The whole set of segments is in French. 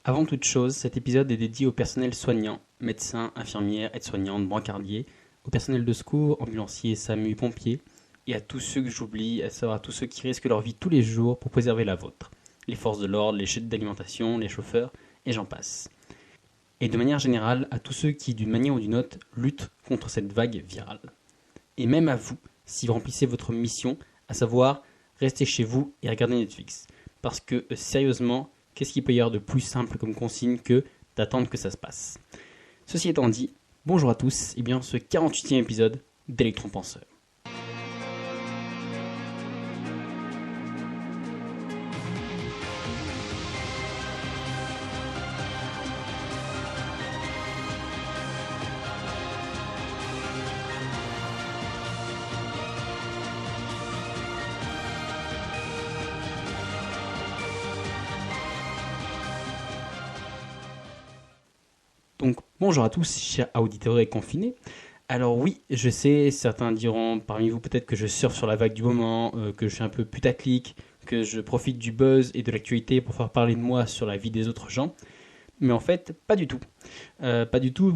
Avant toute chose, cet épisode est dédié au personnel soignant, médecins, infirmières, aides-soignantes, brancardiers, au personnel de secours, ambulanciers, SAMU, pompiers, et à tous ceux que j'oublie, à savoir à tous ceux qui risquent leur vie tous les jours pour préserver la vôtre. Les forces de l'ordre, les chutes d'alimentation, les chauffeurs, et j'en passe. Et de manière générale, à tous ceux qui, d'une manière ou d'une autre, luttent contre cette vague virale. Et même à vous, si vous remplissez votre mission, à savoir rester chez vous et regarder Netflix. Parce que, sérieusement, qu'est-ce qu'il peut y avoir de plus simple comme consigne que d'attendre que ça se passe? Ceci étant dit, bonjour à tous et bienvenue dans ce 48e épisode d'Electron Penseur. Donc bonjour à tous, chers auditeurs et confinés. Alors oui, je sais, certains diront parmi vous peut-être que je surfe sur la vague du moment, que je suis un peu putaclic, que je profite du buzz et de l'actualité pour faire parler de moi sur la vie des autres gens. Mais en fait, pas du tout. Pas du tout,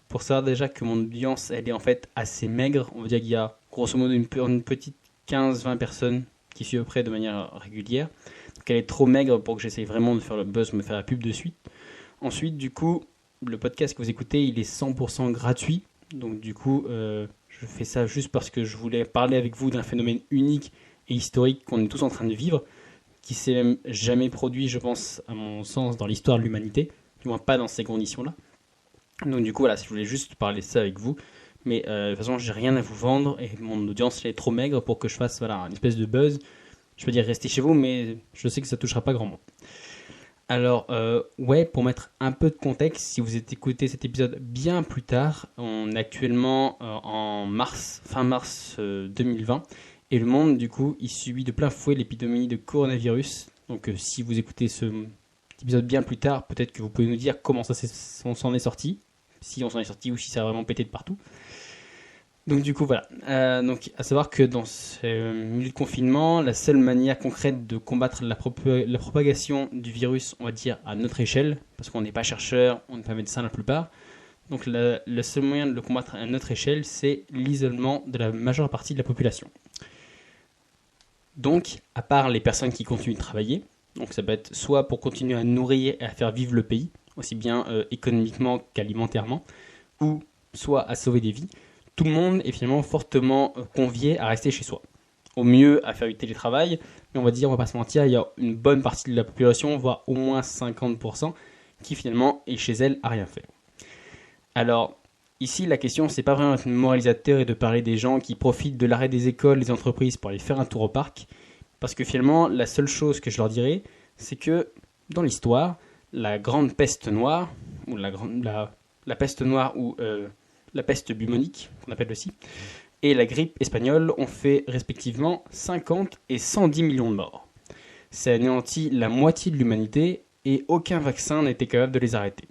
pour savoir déjà que mon audience, elle est en fait assez maigre. On va dire qu'il y a grosso modo une petite 15-20 personnes qui suivent près de manière régulière. Donc elle est trop maigre pour que j'essaye vraiment de faire le buzz, me faire la pub de suite. Ensuite, du coup, le podcast que vous écoutez, il est 100% gratuit. Donc du coup, je fais ça juste parce que je voulais parler avec vous d'un phénomène unique et historique qu'on est tous en train de vivre, qui s'est même jamais produit, je pense, à mon sens, dans l'histoire de l'humanité, du moins pas dans ces conditions-là. Donc du coup, voilà, je voulais juste parler de ça avec vous. Mais de toute façon, j'ai rien à vous vendre et mon audience est trop maigre pour que je fasse une espèce de buzz. Je veux dire, restez chez vous, mais je sais que ça touchera pas grand monde. Alors, pour mettre un peu de contexte, si vous écoutez cet épisode bien plus tard, on est actuellement en fin mars 2020, et le monde, du coup, il subit de plein fouet l'épidémie de coronavirus. Donc, si vous écoutez cet épisode bien plus tard, peut-être que vous pouvez nous dire comment on s'en est sorti, si on s'en est sorti ou si ça a vraiment pété de partout. Donc du coup voilà, donc à savoir que dans ce milieu de confinement, la seule manière concrète de combattre la propagation du virus, on va dire à notre échelle, parce qu'on n'est pas chercheur, on n'est pas médecin la plupart, donc le seul moyen de le combattre à notre échelle, c'est l'isolement de la majeure partie de la population. Donc, à part les personnes qui continuent de travailler, donc ça peut être soit pour continuer à nourrir et à faire vivre le pays, aussi bien économiquement qu'alimentairement, ou soit à sauver des vies, tout le monde est finalement fortement convié à rester chez soi. Au mieux à faire du télétravail, mais on va pas se mentir, il y a une bonne partie de la population, voire au moins 50%, qui finalement est chez elle à rien faire. Alors, ici la question, c'est pas vraiment d'être moralisateur et de parler des gens qui profitent de l'arrêt des écoles, des entreprises pour aller faire un tour au parc, parce que finalement, la seule chose que je leur dirais, c'est que dans l'histoire, la grande peste noire, ou la peste noire ou la peste bubonique, qu'on appelle aussi, et la grippe espagnole ont fait respectivement 50 et 110 millions de morts. Ça anéantit la moitié de l'humanité et aucun vaccin n'a été capable de les arrêter.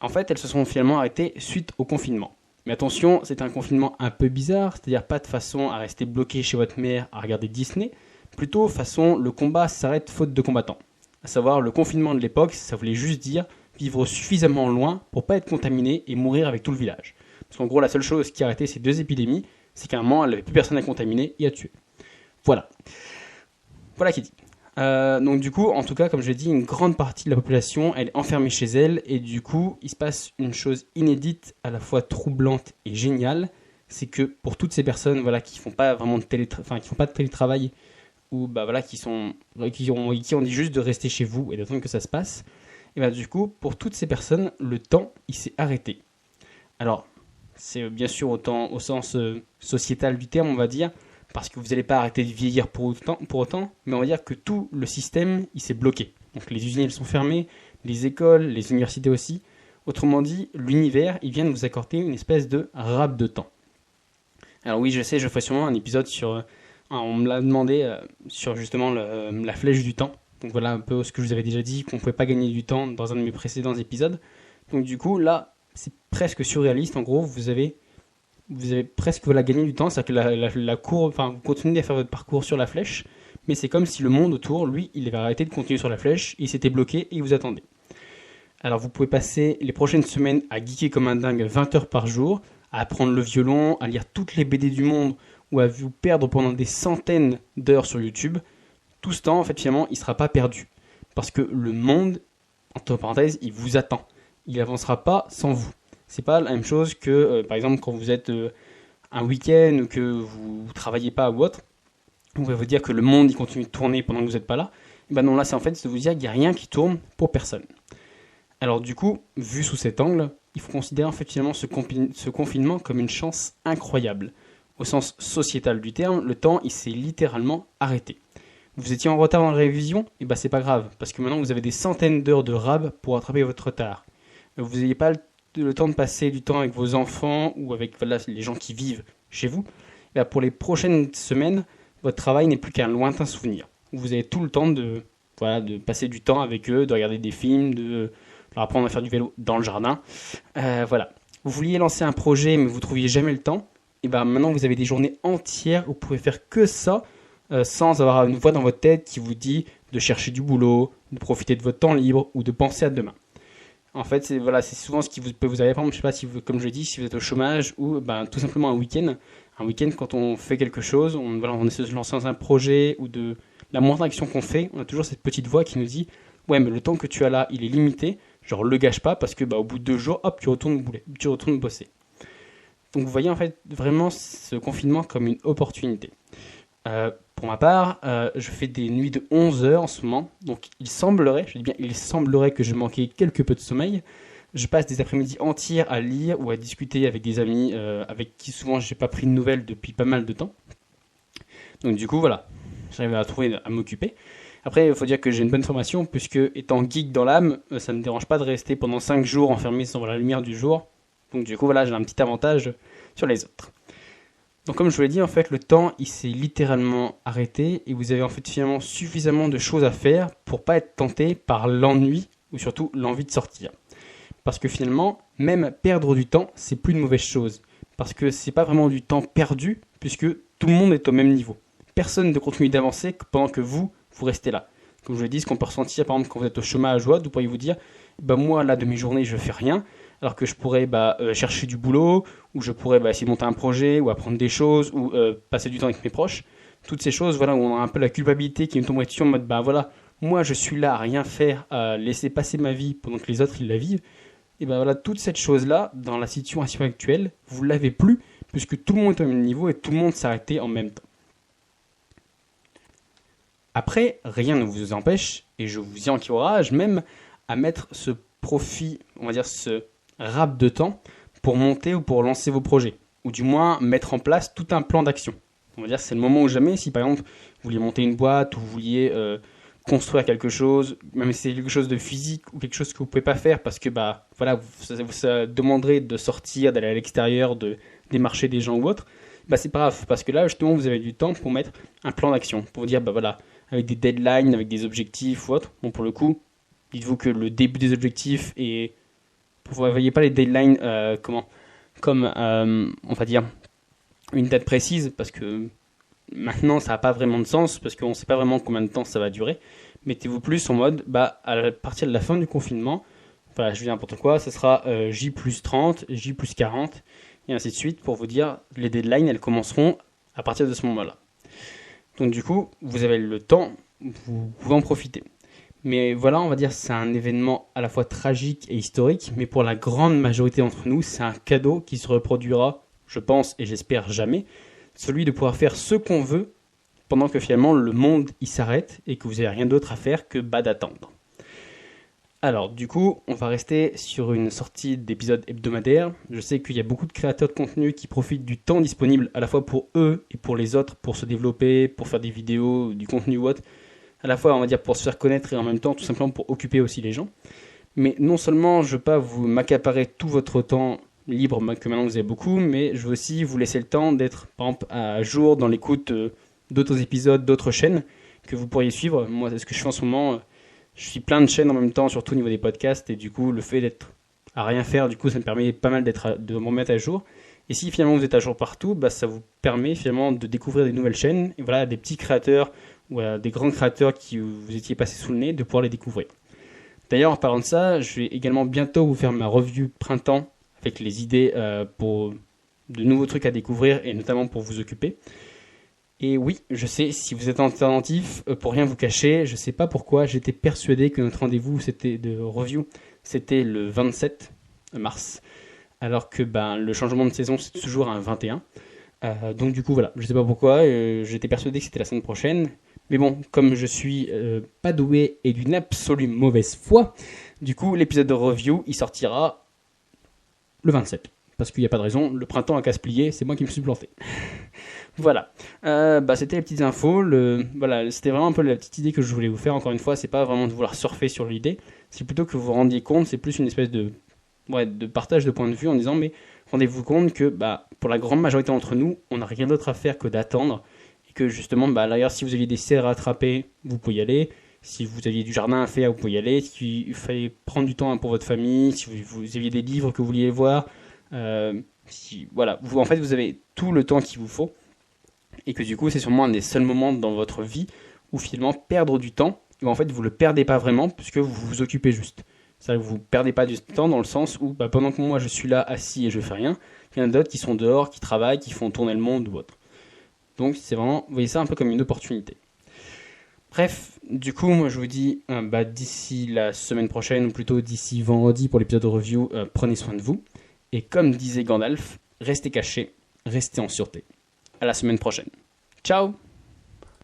En fait, elles se sont finalement arrêtées suite au confinement. Mais attention, c'est un confinement un peu bizarre, c'est-à-dire pas de façon à rester bloqué chez votre mère à regarder Disney, plutôt façon le combat s'arrête faute de combattants. À savoir, le confinement de l'époque, ça voulait juste dire vivre suffisamment loin pour pas être contaminé et mourir avec tout le village. Parce qu'en gros, la seule chose qui a arrêté ces deux épidémies, c'est qu'à un moment, elle n'avait plus personne à contaminer et à tuer. Voilà. Voilà qui dit. Donc du coup, en tout cas, comme je l'ai dit, une grande partie de la population, elle est enfermée chez elle, et du coup, il se passe une chose inédite, à la fois troublante et géniale, c'est que pour toutes ces personnes, qui font pas vraiment de télétravail, ou qui ont dit juste de rester chez vous et d'attendre que ça se passe, et du coup, pour toutes ces personnes, le temps, il s'est arrêté. Alors, c'est bien sûr au sens sociétal du terme, on va dire, parce que vous n'allez pas arrêter de vieillir pour autant, mais on va dire que tout le système, il s'est bloqué. Donc les usines, elles sont fermées, les écoles, les universités aussi. Autrement dit, l'univers, il vient de vous accorder une espèce de rap de temps. Alors oui, je sais, je ferai sûrement un épisode sur... on me l'a demandé sur justement la flèche du temps. Donc voilà un peu ce que je vous avais déjà dit, qu'on ne pouvait pas gagner du temps dans un de mes précédents épisodes. Donc du coup, là, c'est presque surréaliste. En gros, vous avez presque gagné du temps. C'est-à-dire que la courbe, vous continuez à faire votre parcours sur la flèche, mais c'est comme si le monde autour, lui, il avait arrêté de continuer sur la flèche, il s'était bloqué et il vous attendait. Alors vous pouvez passer les prochaines semaines à geeker comme un dingue 20 heures par jour, à apprendre le violon, à lire toutes les BD du monde ou à vous perdre pendant des centaines d'heures sur YouTube. Tout ce temps, en fait, finalement, il ne sera pas perdu. Parce que le monde, entre parenthèses, il vous attend. Il n'avancera pas sans vous. C'est pas la même chose que, par exemple, quand vous êtes un week-end ou que vous ne travaillez pas ou autre. On va vous dire que le monde, il continue de tourner pendant que vous n'êtes pas là. Et ben non, là, c'est en fait de vous dire qu'il n'y a rien qui tourne pour personne. Alors du coup, vu sous cet angle, il faut considérer en fait finalement ce confinement comme une chance incroyable. Au sens sociétal du terme, le temps il s'est littéralement arrêté. Vous étiez en retard dans la révision, et ben c'est pas grave, parce que maintenant vous avez des centaines d'heures de rab pour rattraper votre retard. Vous n'ayez pas le temps de passer du temps avec vos enfants ou avec les gens qui vivent chez vous. Et ben, pour les prochaines semaines, votre travail n'est plus qu'un lointain souvenir. Vous avez tout le temps de passer du temps avec eux, de regarder des films, de leur apprendre à faire du vélo dans le jardin. Voilà. Vous vouliez lancer un projet, mais vous ne trouviez jamais le temps. Et ben maintenant, vous avez des journées entières où vous pouvez faire que ça, sans avoir une voix dans votre tête qui vous dit de chercher du boulot, de profiter de votre temps libre ou de penser à demain. En fait, c'est souvent ce qui peut vous arriver. Par exemple, je sais pas si vous, comme je dis, si vous êtes au chômage ou tout simplement un week-end. Un week-end, quand on fait quelque chose, on essaie de se lancer dans un projet ou de la moindre action qu'on fait, on a toujours cette petite voix qui nous dit « Ouais, mais le temps que tu as là, il est limité. Genre, le gâche pas parce que au bout de 2 jours, hop, tu retournes bosser. » Donc, vous voyez en fait vraiment ce confinement comme une opportunité. Pour ma part, je fais des nuits de 11 heures en ce moment. Donc, il semblerait que je manquais quelque peu de sommeil. Je passe des après-midi entières à lire ou à discuter avec des amis avec qui souvent je n'ai pas pris de nouvelles depuis pas mal de temps. Donc du coup, voilà, j'arrive à m'occuper. Après, il faut dire que j'ai une bonne formation puisque étant geek dans l'âme, ça ne me dérange pas de rester pendant 5 jours enfermé sans voir la lumière du jour. Donc du coup, voilà, j'ai un petit avantage sur les autres. Donc comme je vous l'ai dit, en fait, le temps, il s'est littéralement arrêté et vous avez en fait finalement suffisamment de choses à faire pour pas être tenté par l'ennui ou surtout l'envie de sortir. Parce que finalement, même perdre du temps, c'est plus une mauvaise chose. Parce que c'est pas vraiment du temps perdu, puisque tout le monde est au même niveau. Personne ne continue d'avancer pendant que vous restez là. Comme je le dis, ce qu'on peut ressentir, par exemple, quand vous êtes au chômage ou autre, vous pourriez vous dire, moi, là, de mes journées, je fais rien, alors que je pourrais chercher du boulot, ou je pourrais essayer de monter un projet, ou apprendre des choses, ou passer du temps avec mes proches. Toutes ces choses, où on a un peu la culpabilité qui nous tomberait dessus en mode, moi, je suis là à rien faire, à laisser passer ma vie pendant que les autres, ils la vivent. Et toute cette chose-là, dans la situation actuelle, vous ne l'avez plus, puisque tout le monde est au même niveau et tout le monde s'est arrêté en même temps. Après, rien ne vous empêche, et je vous y encourage même, à mettre ce profit, on va dire ce rap de temps, pour monter ou pour lancer vos projets. Ou du moins, mettre en place tout un plan d'action. On va dire c'est le moment ou jamais, si par exemple, vous vouliez monter une boîte, ou vous vouliez construire quelque chose, même si c'est quelque chose de physique ou quelque chose que vous ne pouvez pas faire parce que ça demanderait de sortir, d'aller à l'extérieur, de démarcher des gens ou autre, c'est pas grave parce que là justement vous avez du temps pour mettre un plan d'action, pour vous dire avec des deadlines, avec des objectifs ou autre. Bon, pour le coup, dites-vous que le début des objectifs et vous ne voyez pas les deadlines comme on va dire une date précise parce que maintenant, ça n'a pas vraiment de sens parce qu'on ne sait pas vraiment combien de temps ça va durer. Mettez-vous plus en mode, à partir de la fin du confinement, je dis n'importe quoi, ça sera J plus 30, J plus 40, et ainsi de suite, pour vous dire, les deadlines, elles commenceront à partir de ce moment-là. Donc du coup, vous avez le temps, vous pouvez en profiter. Mais voilà, on va dire, c'est un événement à la fois tragique et historique, mais pour la grande majorité d'entre nous, c'est un cadeau qui se reproduira, je pense et j'espère jamais, celui de pouvoir faire ce qu'on veut pendant que finalement le monde il s'arrête et que vous n'avez rien d'autre à faire que d'attendre. Alors du coup, on va rester sur une sortie d'épisode hebdomadaire. Je sais qu'il y a beaucoup de créateurs de contenu qui profitent du temps disponible à la fois pour eux et pour les autres, pour se développer, pour faire des vidéos, du contenu ou autre. À la fois, on va dire, pour se faire connaître et en même temps, tout simplement pour occuper aussi les gens. Mais non seulement je ne veux pas vous m'accaparer tout votre temps libre que maintenant vous avez beaucoup, mais je veux aussi vous laisser le temps d'être par exemple à jour dans l'écoute d'autres épisodes, d'autres chaînes que vous pourriez suivre. Moi, c'est ce que je fais en ce moment. Je suis plein de chaînes en même temps, surtout au niveau des podcasts, et du coup, le fait d'être à rien faire, du coup, ça me permet pas mal de me remettre à jour. Et si finalement vous êtes à jour partout, ça vous permet finalement de découvrir des nouvelles chaînes, et voilà, des petits créateurs ou des grands créateurs qui vous étiez passés sous le nez, de pouvoir les découvrir. D'ailleurs, en parlant de ça, je vais également bientôt vous faire ma review printemps avec les idées pour de nouveaux trucs à découvrir et notamment pour vous occuper. Et oui, je sais, si vous êtes attentif, pour rien vous cacher, je sais pas pourquoi, j'étais persuadé que notre rendez-vous de review, c'était le 27 mars, alors que le changement de saison, c'est toujours un 21. Donc du coup, voilà, je sais pas pourquoi, j'étais persuadé que c'était la semaine prochaine. Mais bon, comme je suis pas doué et d'une absolue mauvaise foi, du coup, l'épisode de review, il sortira le 27. Parce qu'il n'y a pas de raison, le printemps a qu'à se plier, c'est moi qui me suis planté. Voilà, c'était les petites infos. Voilà, c'était vraiment un peu la petite idée que je voulais vous faire. Encore une fois, c'est pas vraiment de vouloir surfer sur l'idée, c'est plutôt que vous vous rendiez compte, c'est plus une espèce de partage de point de vue en disant mais rendez-vous compte que pour la grande majorité d'entre nous, on n'a rien d'autre à faire que d'attendre et que justement, d'ailleurs, si vous aviez des serres à attraper, vous pouvez y aller. Si vous aviez du jardin à faire, vous pouvez y aller. S'il fallait prendre du temps pour votre famille, si vous aviez des livres que vous vouliez voir, en fait, vous avez tout le temps qu'il vous faut. Et que du coup, c'est sûrement un des seuls moments dans votre vie où finalement perdre du temps, où en fait vous le perdez pas vraiment puisque vous vous occupez juste. C'est-à-dire que vous perdez pas du temps dans le sens où pendant que moi je suis là assis et je fais rien, il y en a d'autres qui sont dehors, qui travaillent, qui font tourner le monde ou autre. Donc c'est vraiment, vous voyez ça un peu comme une opportunité. Bref, du coup, moi je vous dis d'ici la semaine prochaine, ou plutôt d'ici vendredi pour l'épisode de review, prenez soin de vous. Et comme disait Gandalf, restez cachés, restez en sûreté. À la semaine prochaine. Ciao!